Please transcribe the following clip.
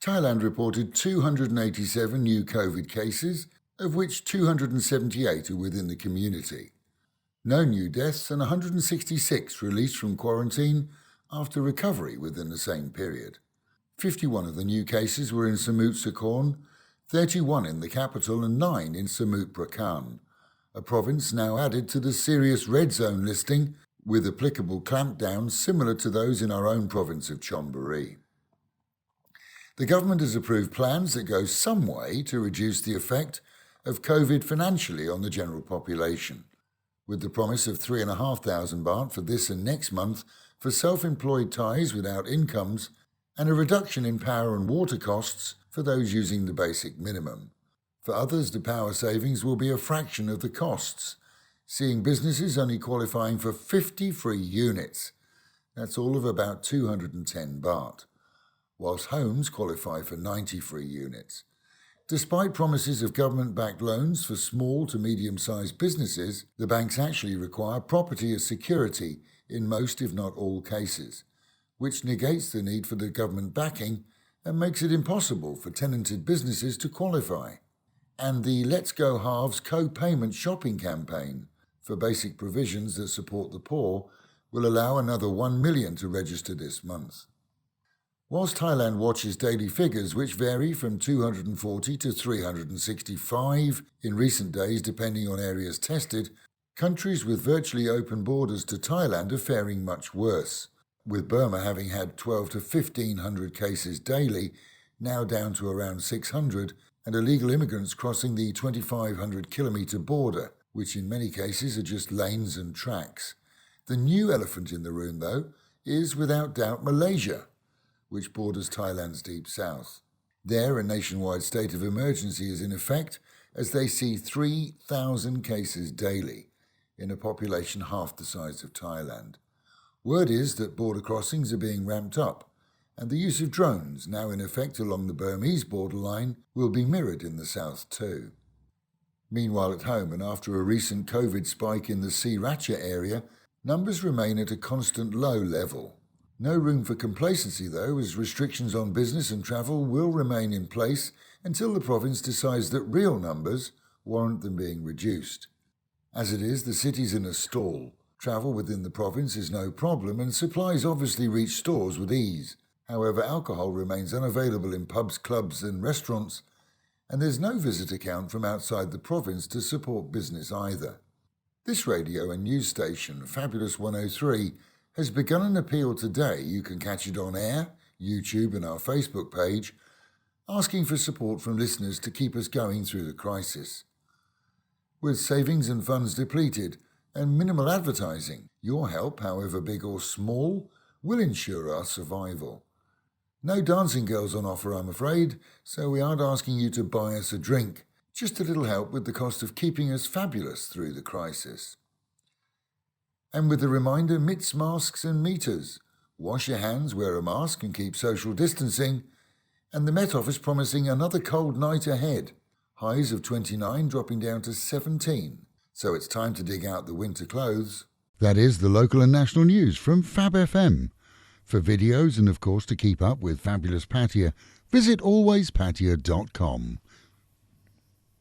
Thailand reported 287 new COVID cases, of which 278 are within the community. No new deaths and 166 released from quarantine after recovery within the same period. 51 of the new cases were in Samut Sakhon, 31 in the capital and 9 in Samut Prakan, a province now added to the serious red zone listing with applicable clampdowns similar to those in our own province of Chonburi. The government has approved plans that go some way to reduce the effect of COVID financially on the general population, with the promise of 3,500 baht for this and next month for self-employed Thais without incomes and a reduction in power and water costs for those using the basic minimum. For others, the power savings will be a fraction of the costs, seeing businesses only qualifying for 50 free units. That's all of about 210 baht, whilst homes qualify for 90 free units. Despite promises of government-backed loans for small to medium-sized businesses, the banks actually require property as security in most, if not all, cases, which negates the need for the government backing and makes it impossible for tenanted businesses to qualify. And the Let's Go Halves co-payment shopping campaign for basic provisions that support the poor will allow another 1 million to register this month. Whilst Thailand watches daily figures which vary from 240 to 365 in recent days depending on areas tested, countries with virtually open borders to Thailand are faring much worse, with Burma having had 12 to 1,500 cases daily, now down to around 600, and illegal immigrants crossing the 2,500-kilometre border, which in many cases are just lanes and tracks. The new elephant in the room, though, is without doubt Malaysia, which borders Thailand's deep south. There, a nationwide state of emergency is in effect as they see 3,000 cases daily in a population half the size of Thailand. Word is that border crossings are being ramped up, and the use of drones, now in effect along the Burmese borderline, will be mirrored in the south too. Meanwhile at home, and after a recent COVID spike in the Sriracha area, numbers remain at a constant low level. No room for complacency though, as restrictions on business and travel will remain in place until the province decides that real numbers warrant them being reduced. As it is, the city's in a stall. Travel within the province is no problem and supplies obviously reach stores with ease. However, alcohol remains unavailable in pubs, clubs and restaurants, and there's no visitor count from outside the province to support business either. This radio and news station, Fabulous 103, has begun an appeal today. You can catch it on air, YouTube and our Facebook page, asking for support from listeners to keep us going through the crisis. With savings and funds depleted and minimal advertising, your help, however big or small, will ensure our survival. No dancing girls on offer, I'm afraid, so we aren't asking you to buy us a drink, just a little help with the cost of keeping us fabulous through the crisis. And with the reminder, mitts, masks and meters. Wash your hands, wear a mask and keep social distancing. And the Met Office promising another cold night ahead. Highs of 29 dropping down to 17. So it's time to dig out the winter clothes. That is the local and national news from Fab FM. For videos and of course to keep up with Fabulous Pattaya, visit alwayspattaya.com.